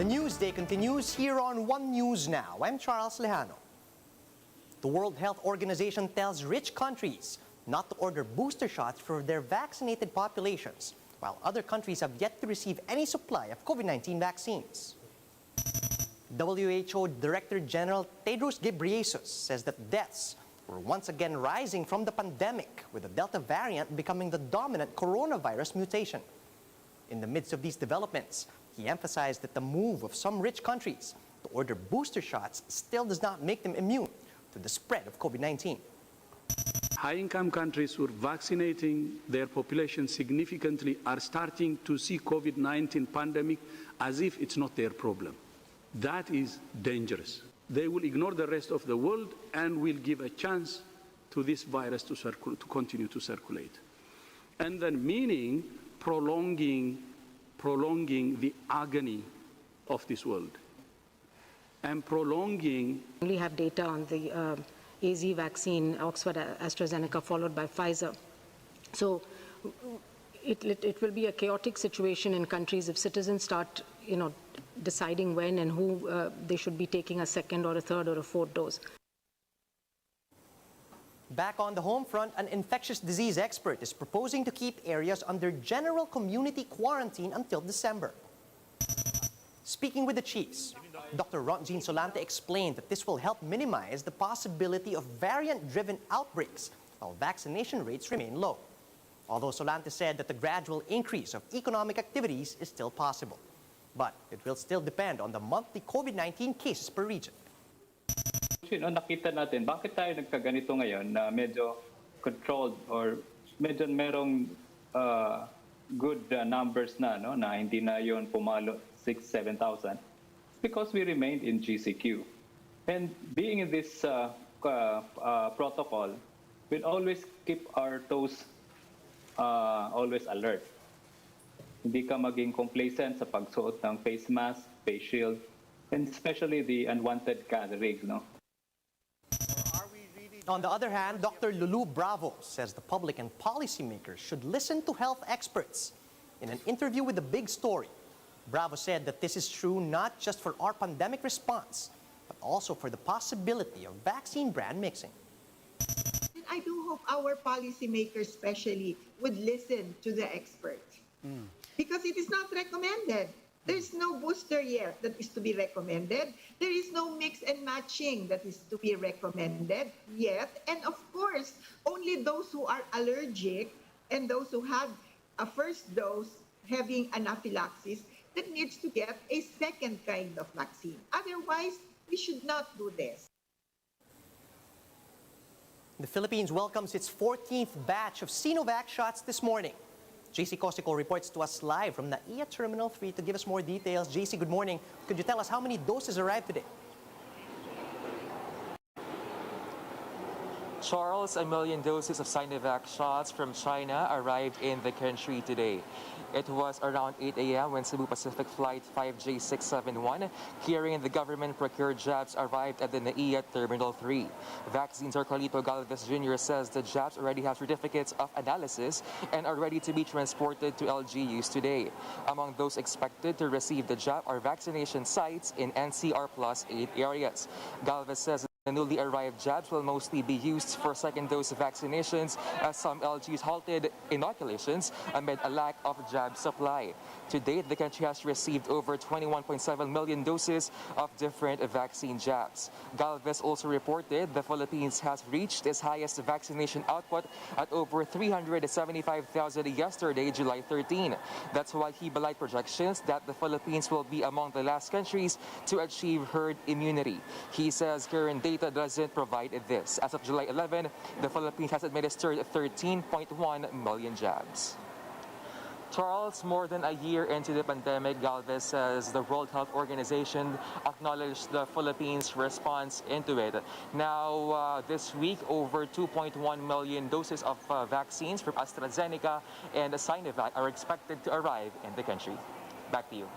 The Newsday continues here on One News Now. I'm Charles Lejano. The World Health Organization tells rich countries not to order booster shots for their vaccinated populations, while other countries have yet to receive any supply of COVID-19 vaccines. WHO Director General Tedros Ghebreyesus says that deaths were once again rising from the pandemic, with the Delta variant becoming the dominant coronavirus mutation. In the midst of these developments, he emphasized that the move of some rich countries to order booster shots still does not make them immune to the spread of COVID-19. High-income countries who are vaccinating their population significantly are starting to see COVID-19 pandemic as if it's not their problem. That is dangerous. They will ignore the rest of the world and will give a chance to this virus to continue to circulate. And then meaning prolonging the agony of this world and prolonging. We only have data on the AZ vaccine, Oxford AstraZeneca, followed by Pfizer. So it will be a chaotic situation in countries if citizens start, deciding when and who they should be taking a second or a third or a fourth dose. Back on the home front, an infectious disease expert is proposing to keep areas under general community quarantine until December. Speaking with the chiefs, Dr. Solante explained that this will help minimize the possibility of variant-driven outbreaks while vaccination rates remain low. Although Solante said that the gradual increase of economic activities is still possible. But it will still depend on the monthly COVID-19 cases per region. Nakita natin, bakit tayo nagkaganito ngayon na medyo controlled or medyo merong good numbers na, na hindi na yon pumalo 6,000-7,000? Because we remained in GCQ. And being in this protocol will always keep our toes always alert. Hindi ka maging complacent sa pagsuot ng face mask, face shield, and especially the unwanted gatherings, On the other hand, Dr. Lulu Bravo says the public and policymakers should listen to health experts. In an interview with The Big Story, Bravo said that this is true not just for our pandemic response, but also for the possibility of vaccine brand mixing. I do hope our policymakers especially would listen to the experts. Because it is not recommended. There's no booster yet that is to be recommended. There is no mix and matching that is to be recommended yet. And of course, only those who are allergic and those who have a first dose having anaphylaxis that needs to get a second kind of vaccine. Otherwise, we should not do this. The Philippines welcomes its 14th batch of SINOVAC shots this morning. JC Cosico reports to us live from NAIA Terminal 3 to give us more details. JC, good morning. Could you tell us how many doses arrived today? Charles, 1 million doses of SINOVAC shots from China arrived in the country today. It was around 8 a.m. when Cebu Pacific Flight 5J671 carrying the government-procured jabs arrived at the NAIA Terminal 3. Vaccines Carlito Galvez Jr. says the jabs already have certificates of analysis and are ready to be transported to LGUs today. Among those expected to receive the jab are vaccination sites in NCR Plus 8 areas. Galvez says the newly arrived jabs will mostly be used for second dose vaccinations as some LGUs halted inoculations amid a lack of jab supply. To date, the country has received over 21.7 million doses of different vaccine jabs. Galvez also reported the Philippines has reached its highest vaccination output at over 375,000 yesterday, July 13. That's why he belied projections that the Philippines will be among the last countries to achieve herd immunity. He says current data doesn't provide this. As of July 11, the Philippines has administered 13.1 million jabs. Charles, more than a year into the pandemic, Galvez says the World Health Organization acknowledged the Philippines' response into it. Now, this week, over 2.1 million doses of vaccines from AstraZeneca and SINOVAC are expected to arrive in the country. Back to you.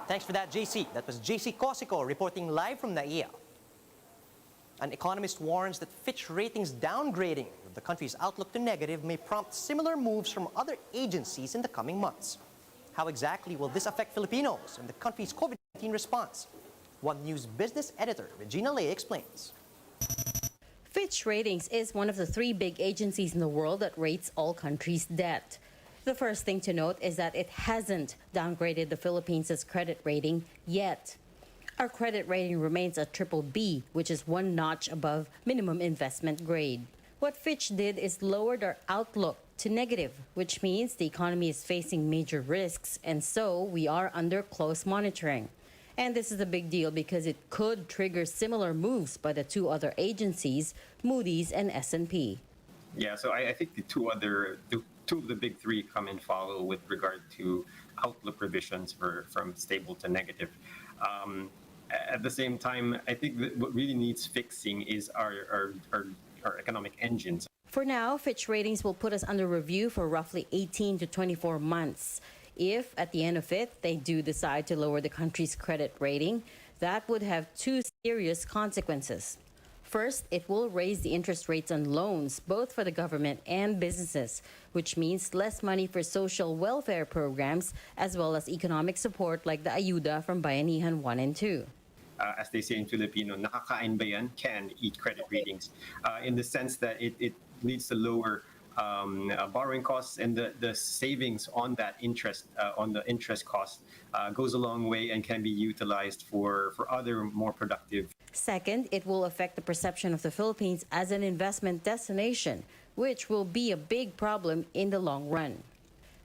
Thanks for that, JC. That was JC Cosico reporting live from NAIA. An economist warns that Fitch ratings downgrading of the country's outlook to negative may prompt similar moves from other agencies in the coming months. How exactly will this affect Filipinos and the country's COVID-19 response. One News business editor Regina Lay explains. Fitch Ratings is one of the 3 big agencies in the world that rates all countries' debt. The first thing to note is that it hasn't downgraded the Philippines' credit rating yet. Our credit rating remains a BBB, which is 1 notch above minimum investment grade. What Fitch did is lowered our outlook to negative, which means the economy is facing major risks, and so we are under close monitoring. And this is a big deal because it could trigger similar moves by the 2 other agencies, Moody's and S&P. Yeah, so I think the two of the big 3 come and follow with regard to outlook revisions from stable to negative. At the same time, I think that what really needs fixing is our economic engines. For now, Fitch Ratings will put us under review for roughly 18 to 24 months. If, at the end of it, they do decide to lower the country's credit rating, that would have 2 serious consequences. First, it will raise the interest rates on loans, both for the government and businesses, which means less money for social welfare programs, as well as economic support like the Ayuda from Bayanihan 1 and 2. As they say in Filipino, nakakain ba yan? Can eat credit ratings, in the sense that it leads to lower borrowing costs, and the savings on that interest, on the interest cost, goes a long way and can be utilized for other more productive. Second, it will affect the perception of the Philippines as an investment destination, which will be a big problem in the long run.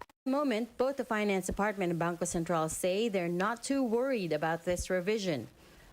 At the moment, both the Finance Department and Bangko Sentral say they're not too worried about this revision.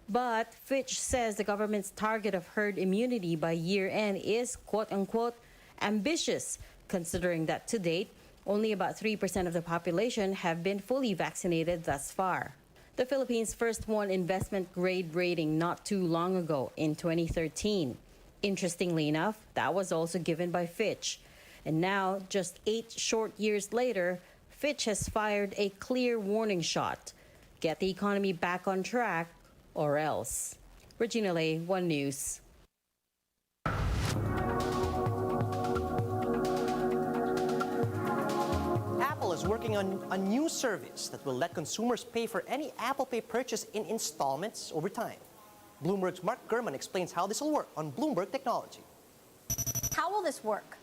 But Fitch says the government's target of herd immunity by year-end is, quote-unquote, ambitious, considering that to date, only about 3% of the population have been fully vaccinated thus far. The Philippines first won investment grade rating not too long ago, in 2013. Interestingly enough, that was also given by Fitch. And now, just 8 short years later, Fitch has fired a clear warning shot. Get the economy back on track, or else. Regina Lay, One News. Apple is working on a new service that will let consumers pay for any Apple Pay purchase in installments over time. Bloomberg's Mark Gurman explains how this will work on Bloomberg Technology. How will this work?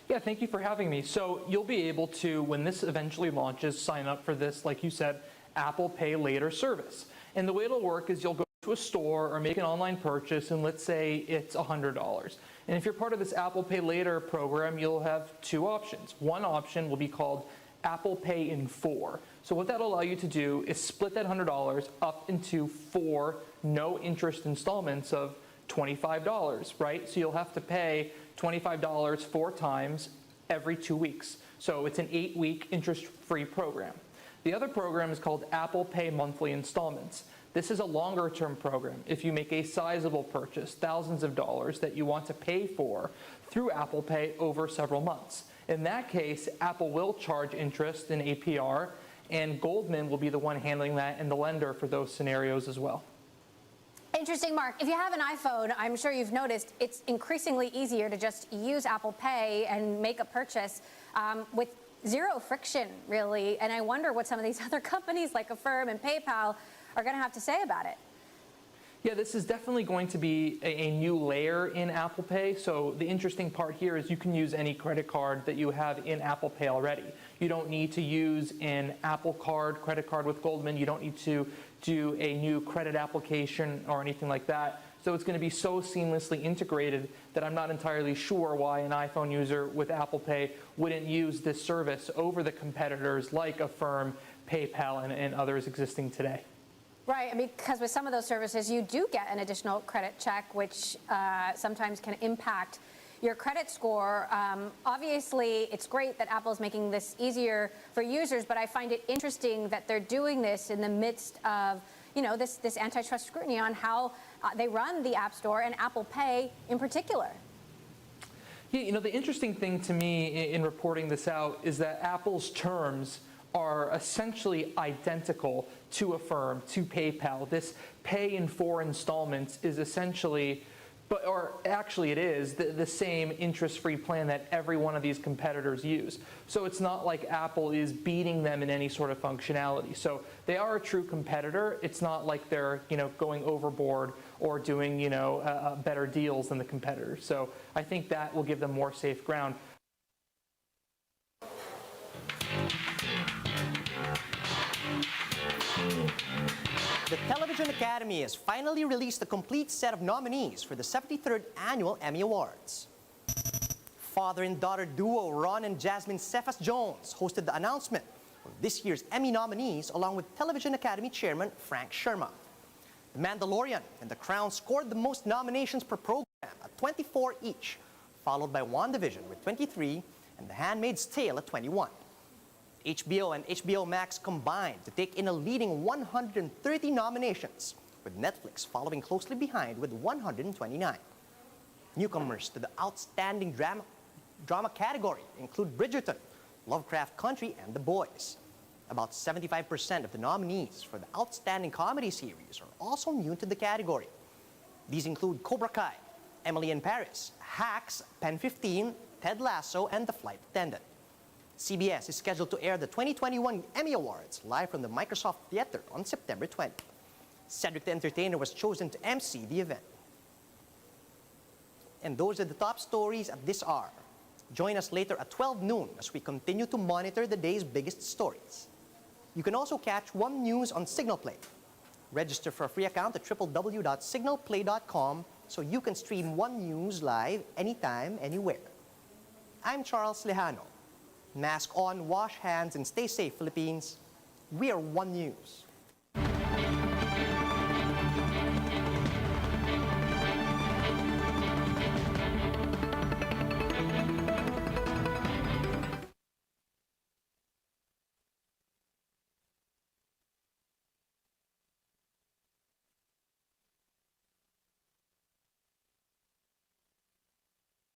Yeah, thank you for having me. So you'll be able to, when this eventually launches, sign up for this, like you said, Apple Pay Later service. And the way it'll work is you'll go to a store or make an online purchase, and let's say it's $100. And if you're part of this Apple Pay Later program, you'll have 2 options. One option will be called Apple Pay in 4. So what that'll allow you to do is split that $100 up into 4 no-interest installments of $25, right? So you'll have to pay $25 4 times every 2 weeks. So it's an 8-week interest-free program. The other program is called Apple Pay Monthly Installments. This is a longer-term program. If you make a sizable purchase, thousands of dollars that you want to pay for through Apple Pay over several months. In that case, Apple will charge interest in APR, and Goldman will be the one handling that and the lender for those scenarios as well. Interesting, Mark. If you have an iPhone, I'm sure you've noticed it's increasingly easier to just use Apple Pay and make a purchase with zero friction, really. And I wonder what some of these other companies like Affirm and PayPal are going to have to say about it. Yeah, this is definitely going to be a new layer in Apple Pay. So the interesting part here is you can use any credit card that you have in Apple Pay already. You don't need to use an Apple Card, credit card with Goldman. You don't need to do a new credit application or anything like that. So it's going to be so seamlessly integrated that I'm not entirely sure why an iPhone user with Apple Pay wouldn't use this service over the competitors like Affirm, PayPal, and others existing today. Right, because with some of those services, you do get an additional credit check, which sometimes can impact your credit score. Obviously, it's great that Apple is making this easier for users, but I find it interesting that they're doing this in the midst of, you know, this antitrust scrutiny on how they run the App Store and Apple Pay in particular. Yeah, you know, the interesting thing to me in reporting this out is that Apple's terms are essentially identical to Affirm, to PayPal. This pay in 4 installments is essentially Or actually it is the same interest-free plan that every one of these competitors use. So it's not like Apple is beating them in any sort of functionality. So they are a true competitor. It's not like they're, going overboard or doing, better deals than the competitors. So I think that will give them more safe ground. The Television Academy has finally released a complete set of nominees for the 73rd Annual Emmy Awards. Father and daughter duo Ron and Jasmine Cephas-Jones hosted the announcement of this year's Emmy nominees along with Television Academy Chairman Frank Sherma. The Mandalorian and The Crown scored the most nominations per program at 24 each, followed by WandaVision with 23 and The Handmaid's Tale at 21. HBO and HBO Max combined to take in a leading 130 nominations, with Netflix following closely behind with 129. Newcomers to the Outstanding Drama category include Bridgerton, Lovecraft Country, and The Boys. About 75% of the nominees for the Outstanding Comedy Series are also new to the category. These include Cobra Kai, Emily in Paris, Hacks, Pen 15, Ted Lasso, and The Flight Attendant. CBS is scheduled to air the 2021 Emmy Awards live from the Microsoft Theater on September 20. Cedric the Entertainer was chosen to MC the event. And those are the top stories at this hour. Join us later at 12 noon as we continue to monitor the day's biggest stories. You can also catch One News on Signal Play. Register for a free account at www.signalplay.com so you can stream One News live anytime, anywhere. I'm Charles Lejano. Mask on, wash hands, and stay safe, Philippines. We are One News.